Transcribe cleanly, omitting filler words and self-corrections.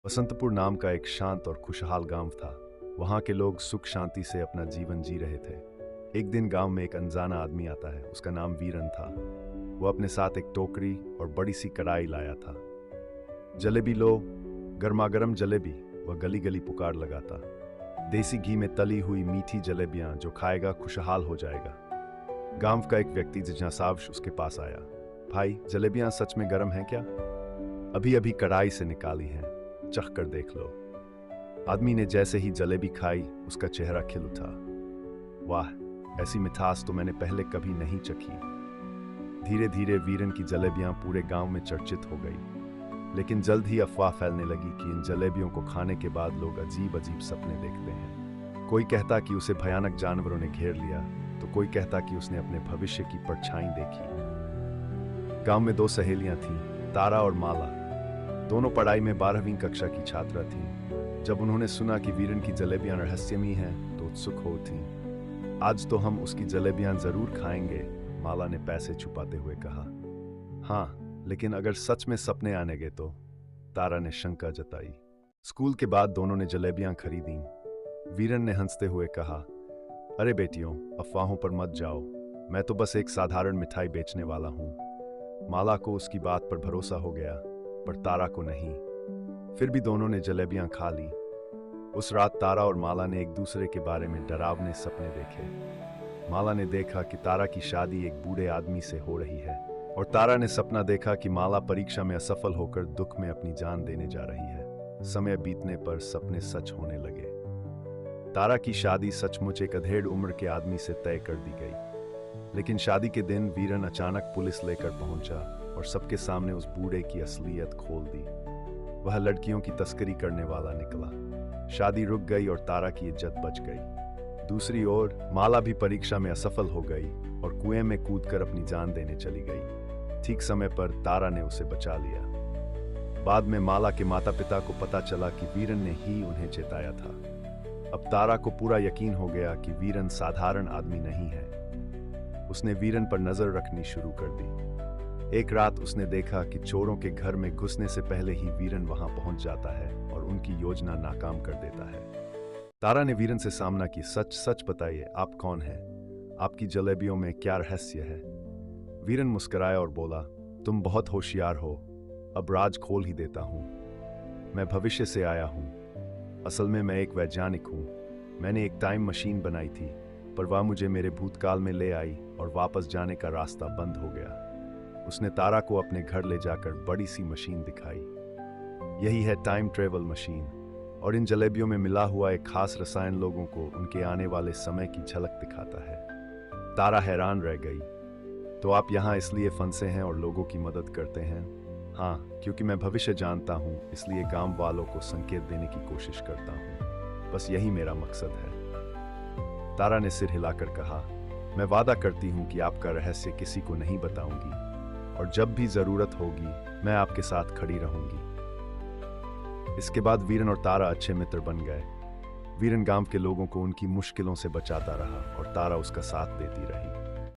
बसंतपुर नाम का एक शांत और खुशहाल गांव था। वहां के लोग सुख शांति से अपना जीवन जी रहे थे। एक दिन गांव में एक अनजाना आदमी आता है। उसका नाम वीरन था। वो अपने साथ एक टोकरी और बड़ी सी कढ़ाई लाया था। जलेबी लो, गर्मागर्म जलेबी। वह गली गली पुकार लगाता। देसी घी में तली हुई मीठी जलेबियां, जो खाएगा खुशहाल हो जाएगा। गांव का एक व्यक्ति जिज्ञासावश उसके पास आया। भाई, जलेबियां सच में गर्म हैं क्या? अभी अभी कढ़ाई से निकाली हैं, चख कर देख लो। आदमी ने जैसे ही जलेबी खाई, उसका चेहरा खिल उठा। वाह, ऐसी मिठास तो मैंने पहले कभी नहीं चखी। धीरे धीरे वीरन की जलेबियां पूरे गांव में चर्चित हो गई। लेकिन जल्द ही अफवाह फैलने लगी कि इन जलेबियों को खाने के बाद लोग अजीब अजीब सपने देखते हैं। कोई कहता कि उसे भयानक जानवरों ने घेर लिया, तो कोई कहता कि उसने अपने भविष्य की परछाई देखी। गांव में दो सहेलियां थीं, तारा और माला। दोनों पढ़ाई में 12वीं कक्षा की छात्रा थीं। जब उन्होंने सुना कि वीरन की जलेबियां रहस्यमयी हैं, तो उत्सुक हो उठीं। आज तो हम उसकी जलेबियां जरूर खाएंगे, माला ने पैसे छुपाते हुए कहा। हाँ, लेकिन अगर सच में सपने आने गए तो? तारा ने शंका जताई। स्कूल के बाद दोनों ने जलेबियां खरीदी। वीरन ने हंसते हुए कहा, अरे बेटियों, अफवाहों पर मत जाओ। मैं तो बस एक साधारण मिठाई बेचने वाला हूँ। माला को उसकी बात पर भरोसा हो गया, पर तारा को नहीं। फिर भी दोनों ने जलेबियां खा ली। उस रात तारा और माला ने एक दूसरे के बारे में डरावने सपने देखे। माला ने देखा कि तारा की शादी एक बूढ़े आदमी से हो रही है, और तारा ने सपना देखा कि माला परीक्षा में असफल होकर दुख में अपनी जान देने जा रही है। समय बीतने पर सपने सच होने लगे। तारा की शादी सचमुच एक अधेड़ उम्र के आदमी से तय कर दी गई। लेकिन शादी के दिन वीरन अचानक पुलिस लेकर पहुंचा और सबके सामने उस बूढ़े की असलियत खोल दी। वह लड़कियों की तस्करी करने वाला निकला। शादी रुक गई और तारा की इज्जत बच गई। दूसरी ओर माला भी परीक्षा में असफल हो गई और कुएं में कूदकर अपनी जान देने चली गई। ठीक समय पर तारा ने उसे बचा लिया। बाद में माला के माता पिता को पता चला कि वीरन ने ही उन्हें चेताया था। अब तारा को पूरा यकीन हो गया कि वीरन साधारण आदमी नहीं है। उसने वीरन पर नजर रखनी शुरू कर दी। एक रात उसने देखा कि चोरों के घर में घुसने से पहले ही वीरन वहां पहुंच जाता है और उनकी योजना नाकाम कर देता है। तारा ने वीरन से सामना की। सच सच बताइए, आप कौन हैं? आपकी जलेबियों में क्या रहस्य है? वीरन मुस्कुराया और बोला, तुम बहुत होशियार हो, अब राज खोल ही देता हूं। मैं भविष्य से आया हूं। असल में मैं एक वैज्ञानिक हूं। मैंने एक टाइम मशीन बनाई थी, पर वह मुझे मेरे भूतकाल में ले आई और वापस जाने का रास्ता बंद हो गया। उसने तारा को अपने घर ले जाकर बड़ी सी मशीन दिखाई। यही है टाइम ट्रेवल मशीन, और इन जलेबियों में मिला हुआ एक खास रसायन लोगों को उनके आने वाले समय की झलक दिखाता है। तारा हैरान रह गई। तो आप यहाँ इसलिए फंसे हैं और लोगों की मदद करते हैं? हाँ, क्योंकि मैं भविष्य जानता हूँ, इसलिए गांव वालों को संकेत देने की कोशिश करता हूँ। बस यही मेरा मकसद है। तारा ने सिर हिलाकर कहा, मैं वादा करती हूँ कि आपका रहस्य किसी को नहीं बताऊंगी, और जब भी जरूरत होगी मैं आपके साथ खड़ी रहूंगी। इसके बाद वीरन और तारा अच्छे मित्र बन गए। वीरन गांव के लोगों को उनकी मुश्किलों से बचाता रहा और तारा उसका साथ देती रही।